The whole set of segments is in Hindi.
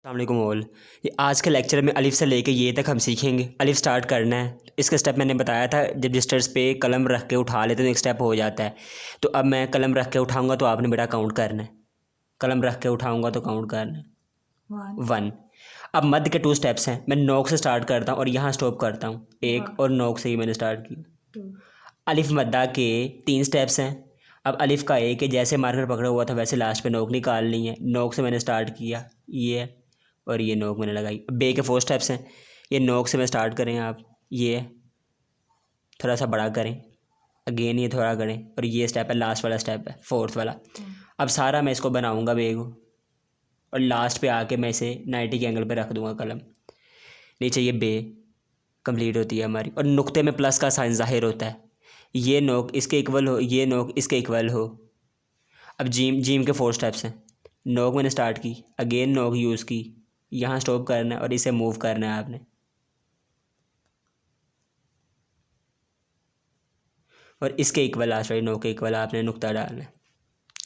अस्सलामुअलैकुम ऑल। ये आज के लेक्चर में अलिफ से लेके ये तक हम सीखेंगे। अलिफ स्टार्ट करना है, इसका स्टेप मैंने बताया था, जब रजिस्टर्स पे कलम रख के उठा लेते तो एक स्टेप हो जाता है। तो अब मैं कलम रख के उठाऊंगा तो आपने बेटा काउंट करना है। कलम रख के उठाऊंगा तो काउंट करना है 1। अब मध्य के 2 स्टेप्स हैं। मैं नोक से स्टार्ट करता हूँ और यहाँ स्टॉप करता हूँ 1, और नोक से ही मैंने स्टार्ट किया। अलिफ मद्दा के 3 स्टेप्स हैं। अब अलिफ का एक है, जैसे मार्कर पकड़ा हुआ था वैसे लास्ट पे नोक निकालनी है। नोक से मैंने स्टार्ट किया ये, और ये नोक मैंने लगाई। बे के 4 स्टेप्स हैं। ये नोक से मैं स्टार्ट करें आप, ये थोड़ा सा बड़ा करें, अगेन ये थोड़ा करें, और ये स्टेप है, लास्ट वाला स्टेप है, 4th वाला। अब सारा मैं इसको बनाऊंगा बे को, और लास्ट पे आके मैं इसे 90 के एंगल पे रख दूंगा कलम। नीचे ये बे कंप्लीट होती है हमारी, और नुक्ते में प्लस का साइन ज़ाहिर होता है। ये नोक इसके इक्वल हो, ये नोक इसके इक्वल हो। अब जीम जीम के 4 स्टेप्स हैं। नोक मैंने स्टार्ट की, अगेन नोक यूज़ की, यहाँ स्टॉप करना है और इसे मूव करना है आपने। और इसके इक्वल लास्ट वाली नोक के इक्वल आपने नुक्ता डालना है।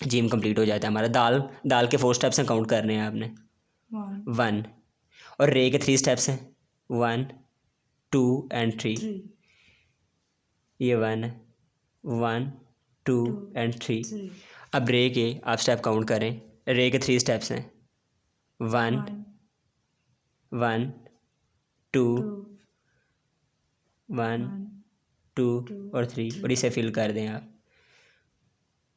जीम कंप्लीट हो जाता है हमारा। दाल दाल के 4 स्टेप्स हैं, काउंट करने हैं आपने 1। और रे के 3 स्टेप्स हैं, 1 2 एंड 3। ये 1 है, 1 2 एंड 3। अब रे के आप स्टेप काउंट करें। रे के 3 स्टेप्स हैं, 1 1 2 1 2 और 3, और इसे फिल कर दें आप।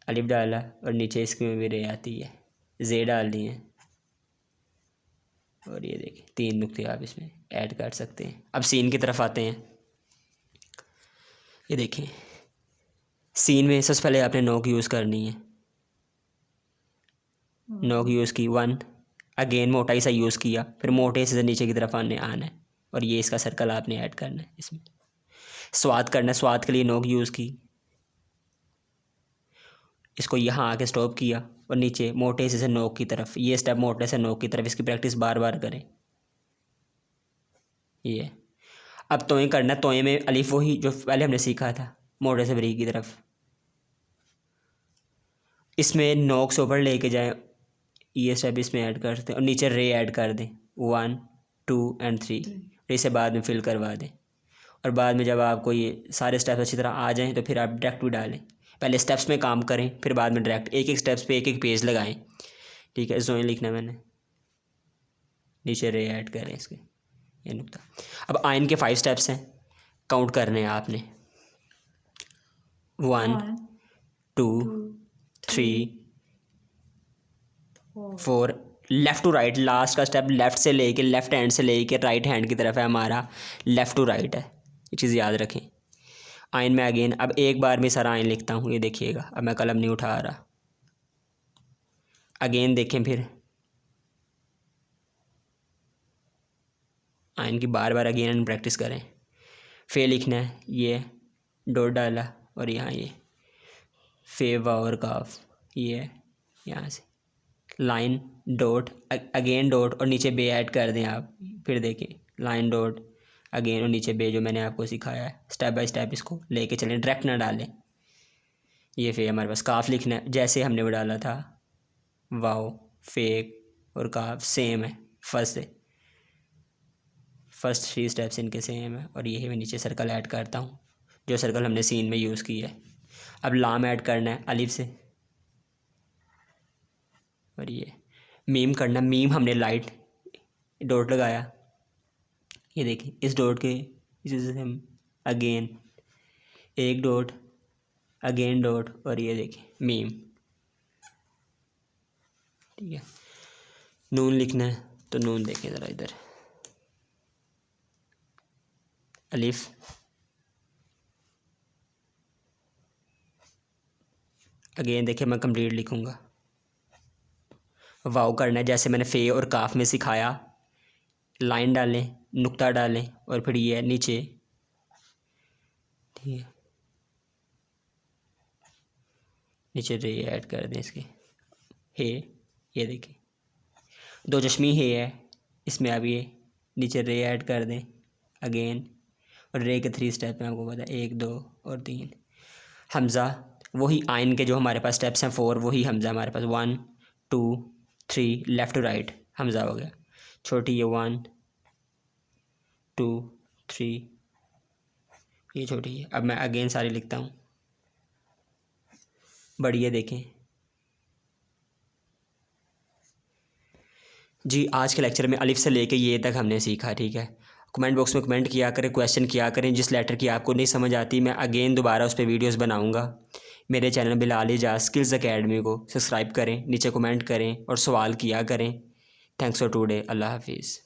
अलिफ डाला और नीचे इसमें भी रे आती है, जे डाल दिए, और ये देखें 3 नुक्ते आप इसमें ऐड कर सकते हैं। अब सीन की तरफ आते हैं। ये देखें, सीन में सबसे पहले आपने नोक यूज़ करनी है। नोक यूज़ की 1, अगेन मोटाई सा यूज़ किया, फिर मोटे से नीचे की तरफ आना है, और ये इसका सर्कल आपने ऐड करना है। इसमें स्वाद करना है, स्वाद के लिए नोक यूज़ की, इसको यहाँ आके स्टॉप किया, और नीचे मोटे से नोक की तरफ, ये स्टेप मोटे से नोक की तरफ, इसकी प्रैक्टिस बार बार करें। ये अब तोय करना है। तोय में अलिफ वही जो पहले हमने सीखा था, मोटे से बरीक की तरफ। इसमें नोक से ऊपर लेके जाएं, ये स्टेप इसमें ऐड करते हैं, और नीचे रे ऐड कर दें 1 2 एंड 3। इसे बाद में फिल करवा दें, और बाद में जब आपको ये सारे स्टेप्स अच्छी तरह आ जाएं तो फिर आप डायरेक्ट भी डालें। पहले स्टेप्स में काम करें, फिर बाद में डायरेक्ट एक एक स्टेप्स पे एक एक पेज लगाएं। ठीक है, जोइन लिखना है मैंने, नीचे रे ऐड करें इसके, ये नुकता। अब आइन के 5 स्टेप्स हैं, काउंट करने हैं आपने 1 2 3 4। लेफ़्ट टू राइट, लास्ट का स्टेप लेफ़्ट से लेके, लेफ़्ट हैंड से लेके राइट हैंड की तरफ है हमारा, लेफ़्ट टू राइट है, ये चीज़ याद रखें। आइन में अगेन, अब एक बार में सारा आइन लिखता हूँ, ये देखिएगा। अब मैं कलम नहीं उठा रहा, अगेन देखें, फिर आइन की बार बार अगेन प्रैक्टिस करें। फे लिखना है, ये डॉट डाला, और यहाँ ये फे वावर काफ, ये है, यहाँ से लाइन डॉट, अगेन डॉट, और नीचे बे ऐड कर दें आप। फिर देखें, लाइन डॉट, अगेन, और नीचे बे जो मैंने आपको सिखाया है। स्टेप बाय स्टेप इसको लेके चलें, डायरेक्ट ना डालें। ये फे हमारे पास। काफ लिखना है जैसे हमने वो डाला था, वाओ फेक और काफ सेम है, फर्स्ट 3 स्टेप्स इनके सेम है। और यही मैं नीचे सर्कल ऐड करता हूँ, जो सर्कल हमने सीन में यूज़ किया है। अब लाम ऐड करना है अलिफ से, और ये मीम करना। मीम हमने लाइट डॉट लगाया, ये देखिए, इस डॉट के इस वजह से हम अगेन एक डॉट, अगेन डॉट, और ये देखिए मीम। ठीक है, नून लिखना है तो नून देखें ज़रा इधर, अलिफ, अगेन देखिए मैं कंप्लीट लिखूँगा। वाव करना है जैसे मैंने फ़े और काफ में सिखाया, लाइन डालें, नुक्ता डालें, और फिर ये नीचे, ठीक है, नीचे रे ऐड कर दें इसके। हे, ये देखिए 2 चश्मी हे है, इसमें अब ये नीचे रे ऐड कर दें अगेन, और रे के 3 स्टेप में आपको पता है, 1 2 और 3। हमज़ा, वही आइन के जो हमारे पास स्टेप्स हैं 4, वही हमज़ा हमारे पास 1 2 3, लेफ़्ट टू राइट हमज़ा हो गया। छोटी ये 1 2 3, ये छोटी है। अब मैं अगेन सारी लिखता हूँ। बड़ी है देखें जी। आज के लेक्चर में अलिफ से लेके ये तक हमने सीखा, ठीक है। कमेंट बॉक्स में कमेंट किया करें, क्वेश्चन किया करें। जिस लेटर की आपको नहीं समझ आती मैं अगेन दोबारा उस पर वीडियोस बनाऊंगा। मेरे channel Bilal Ejaz skills academy को सब्सक्राइब करें, नीचे कमेंट करें और सवाल किया करें। Thanks for today. अल्लाह हाफिज़।